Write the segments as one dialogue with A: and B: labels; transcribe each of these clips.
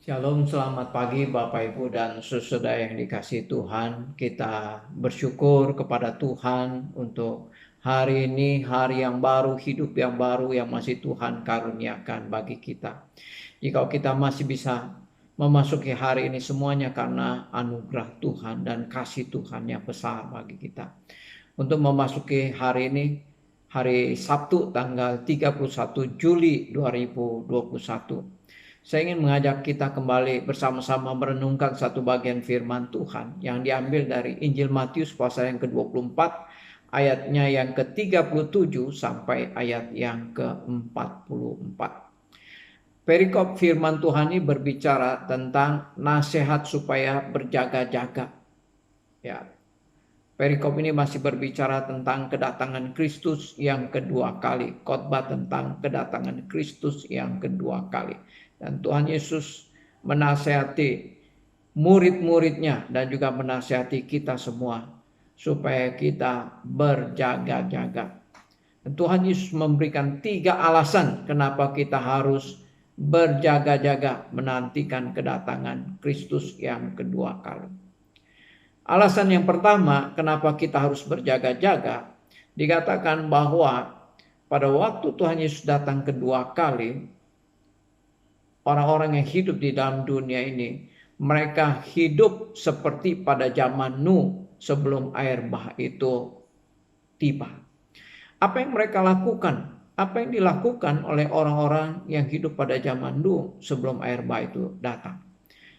A: Shalom, selamat pagi Bapak Ibu dan saudara yang dikasihi Tuhan. Kita bersyukur kepada Tuhan untuk hari ini, hari yang baru, hidup yang baru yang masih Tuhan karuniakan bagi kita. Jika kita masih bisa memasuki hari ini semuanya karena anugerah Tuhan dan kasih Tuhan yang besar bagi kita. Untuk memasuki hari ini, hari Sabtu tanggal 31 Juli 2021. Saya ingin mengajak kita kembali bersama-sama merenungkan satu bagian firman Tuhan yang diambil dari Injil Matius pasal yang ke-24 ayatnya yang ke-37 sampai ayat yang ke-44. Perikop firman Tuhan ini berbicara tentang nasihat supaya berjaga-jaga. Ya, perikop ini masih berbicara tentang kedatangan Kristus yang kedua kali, khotbah tentang kedatangan Kristus yang kedua kali. Dan Tuhan Yesus menasihati murid-muridnya dan juga menasihati kita semua supaya kita berjaga-jaga. Dan Tuhan Yesus memberikan 3 alasan kenapa kita harus berjaga-jaga menantikan kedatangan Kristus yang kedua kali. Alasan yang pertama kenapa kita harus berjaga-jaga, dikatakan bahwa pada waktu Tuhan Yesus datang kedua kali, orang-orang yang hidup di dalam dunia ini, mereka hidup seperti pada zaman Nuh sebelum air bah itu tiba. Apa yang mereka lakukan? Apa yang dilakukan oleh orang-orang yang hidup pada zaman Nuh sebelum air bah itu datang?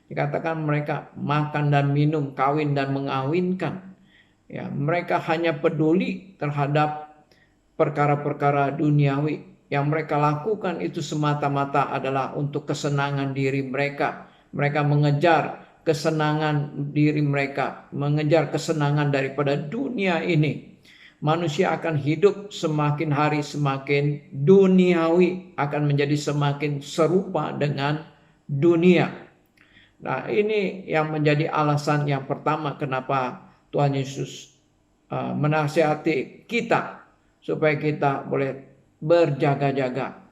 A: Dikatakan mereka makan dan minum, kawin dan mengawinkan. Ya, mereka hanya peduli terhadap perkara-perkara duniawi. Yang mereka lakukan itu semata-mata adalah untuk kesenangan diri mereka. Mereka mengejar kesenangan diri mereka, mengejar kesenangan daripada dunia ini. Manusia akan hidup semakin hari semakin duniawi, akan menjadi semakin serupa dengan dunia. Nah, ini yang menjadi alasan yang pertama kenapa Tuhan Yesus menasihati kita supaya kita boleh berjaga-jaga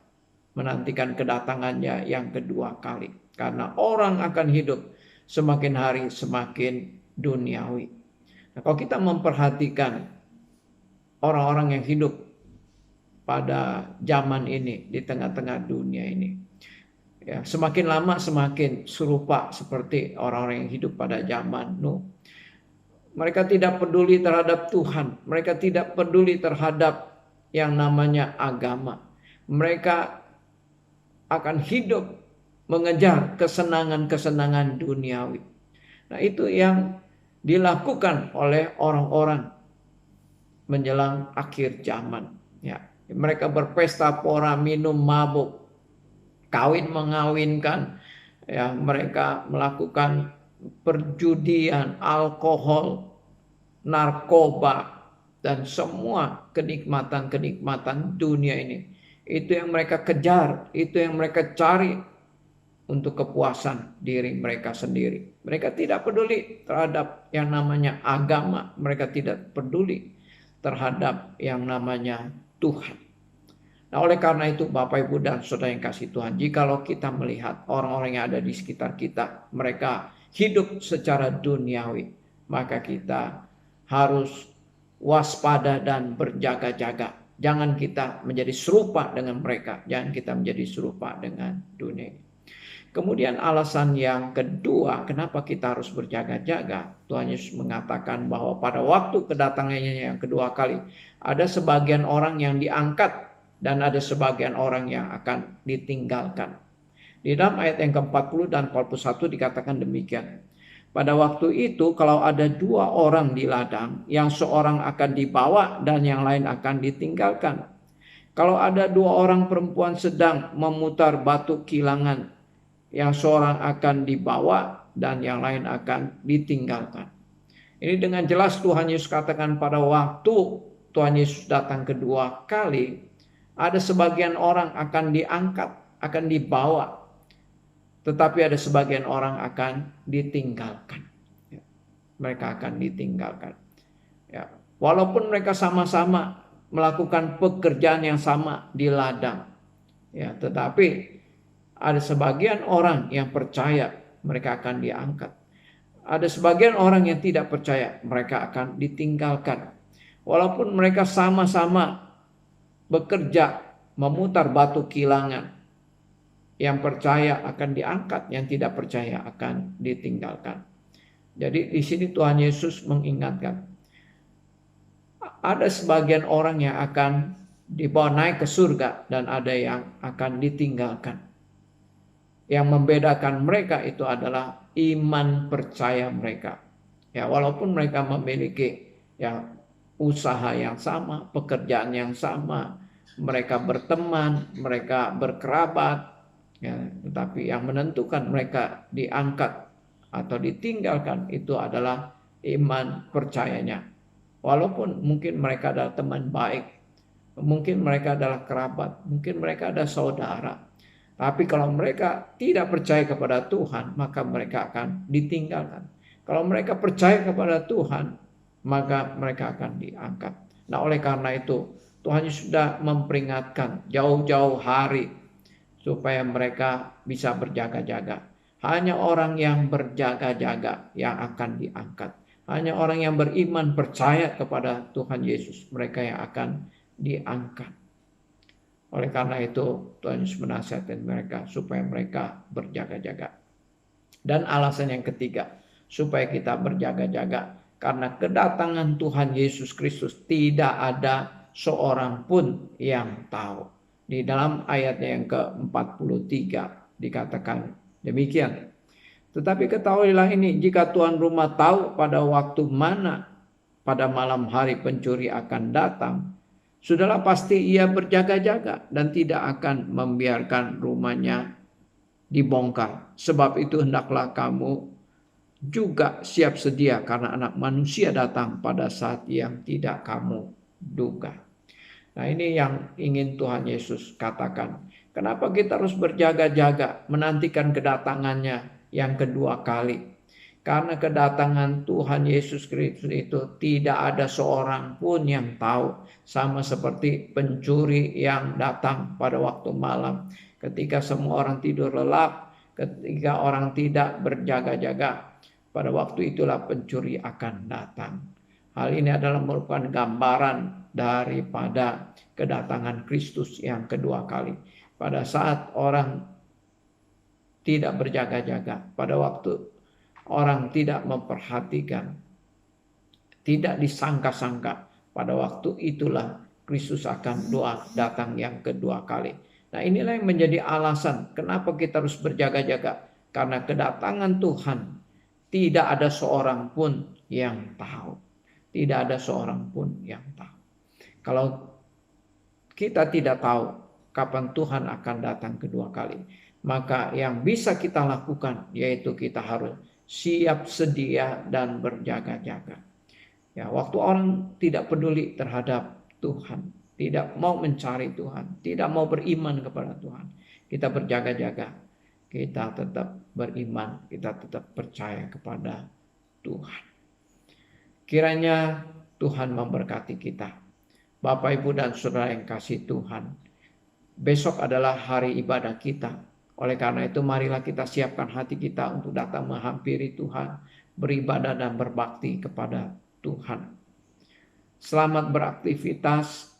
A: menantikan kedatangannya yang kedua kali. Karena orang akan hidup semakin hari semakin duniawi. Nah, kalau kita memperhatikan orang-orang yang hidup pada zaman ini, di tengah-tengah dunia ini, ya, semakin lama semakin serupa seperti orang-orang yang hidup pada zaman Nuh. Mereka tidak peduli terhadap Tuhan. Mereka tidak peduli terhadap yang namanya agama. Mereka akan hidup mengejar kesenangan-kesenangan duniawi. Nah, itu yang dilakukan oleh orang-orang menjelang akhir zaman. Ya, mereka berpesta pora, minum, mabuk, kawin mengawinkan, ya, mereka melakukan perjudian, alkohol, narkoba, dan semua kenikmatan-kenikmatan dunia ini. Itu yang mereka kejar, itu yang mereka cari untuk kepuasan diri mereka sendiri. Mereka tidak peduli terhadap yang namanya agama, mereka tidak peduli terhadap yang namanya Tuhan. Nah, oleh karena itu Bapak Ibu dan Saudara yang kasih Tuhan, jikalau kita melihat orang-orang yang ada di sekitar kita, mereka hidup secara duniawi, maka kita harus waspada dan berjaga-jaga. Jangan kita menjadi serupa dengan mereka, jangan kita menjadi serupa dengan dunia. Kemudian alasan yang kedua, kenapa kita harus berjaga-jaga? Tuhan Yesus mengatakan bahwa pada waktu kedatangannya yang kedua kali, ada sebagian orang yang diangkat dan ada sebagian orang yang akan ditinggalkan. Di dalam ayat yang ke-40 dan 41 dikatakan demikian. Pada waktu itu kalau ada 2 orang di ladang, yang seorang akan dibawa dan yang lain akan ditinggalkan. Kalau ada 2 orang perempuan sedang memutar batu kilangan, yang seorang akan dibawa dan yang lain akan ditinggalkan. Ini dengan jelas Tuhan Yesus katakan pada waktu Tuhan Yesus datang kedua kali, ada sebagian orang akan diangkat, akan dibawa, tetapi ada sebagian orang akan ditinggalkan. Mereka akan ditinggalkan. Ya, walaupun mereka sama-sama melakukan pekerjaan yang sama di ladang, ya, tetapi Ada sebagian orang yang percaya, mereka akan diangkat. Ada sebagian orang yang tidak percaya, mereka akan ditinggalkan. Walaupun mereka sama-sama bekerja memutar batu kilangan, yang percaya akan diangkat, yang tidak percaya akan ditinggalkan. Jadi di sini Tuhan Yesus mengingatkan, ada sebagian orang yang akan dibawa naik ke surga dan ada yang akan ditinggalkan. Yang membedakan mereka itu adalah iman percaya mereka. Ya, walaupun mereka memiliki ya usaha yang sama, pekerjaan yang sama, mereka berteman, mereka berkerabat, ya, tetapi yang menentukan mereka diangkat atau ditinggalkan itu adalah iman percayanya. Walaupun mungkin mereka adalah teman baik, mungkin mereka adalah kerabat, mungkin mereka adalah saudara. Tapi kalau mereka tidak percaya kepada Tuhan, maka mereka akan ditinggalkan. Kalau mereka percaya kepada Tuhan, maka mereka akan diangkat. Nah, oleh karena itu, Tuhan sudah memperingatkan jauh-jauh hari supaya mereka bisa berjaga-jaga. Hanya orang yang berjaga-jaga yang akan diangkat. Hanya orang yang beriman percaya kepada Tuhan Yesus, mereka yang akan diangkat. Oleh karena itu Tuhan Yesus menasihatkan mereka supaya mereka berjaga-jaga. Dan alasan yang ketiga, supaya kita berjaga-jaga, karena kedatangan Tuhan Yesus Kristus tidak ada seorang pun yang tahu. Di dalam ayatnya yang ke-43 dikatakan demikian. Tetapi ketahuilah ini, jika tuan rumah tahu pada waktu mana pada malam hari pencuri akan datang, sudahlah pasti ia berjaga-jaga dan tidak akan membiarkan rumahnya dibongkar. Sebab itu hendaklah kamu juga siap sedia, karena Anak Manusia datang pada saat yang tidak kamu duga. Nah, ini yang ingin Tuhan Yesus katakan. Kenapa kita harus berjaga-jaga menantikan kedatangannya yang kedua kali? Karena kedatangan Tuhan Yesus Kristus itu tidak ada seorang pun yang tahu. Sama seperti pencuri yang datang pada waktu malam. Ketika semua orang tidur lelap, ketika orang tidak berjaga-jaga, pada waktu itulah pencuri akan datang. Hal ini adalah merupakan gambaran daripada kedatangan Kristus yang kedua kali. Pada saat orang tidak berjaga-jaga, pada waktu orang tidak memperhatikan, tidak disangka-sangka, pada waktu itulah Kristus akan datang yang kedua kali. Nah, inilah yang menjadi alasan kenapa kita harus berjaga-jaga. Karena kedatangan Tuhan tidak ada seorang pun yang tahu. Tidak ada seorang pun yang tahu. Kalau kita tidak tahu kapan Tuhan akan datang kedua kali, maka yang bisa kita lakukan yaitu kita harus siap sedia dan berjaga-jaga. Ya, waktu orang tidak peduli terhadap Tuhan, tidak mau mencari Tuhan, tidak mau beriman kepada Tuhan, kita berjaga-jaga, kita tetap beriman, kita tetap percaya kepada Tuhan. Kiranya Tuhan memberkati kita. Bapak, Ibu, dan Saudara yang kasih Tuhan, besok adalah hari ibadah kita. Oleh karena itu marilah kita siapkan hati kita untuk datang menghampiri Tuhan, beribadah dan berbakti kepada Tuhan. Selamat beraktivitas,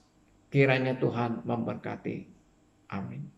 A: kiranya Tuhan memberkati. Amin.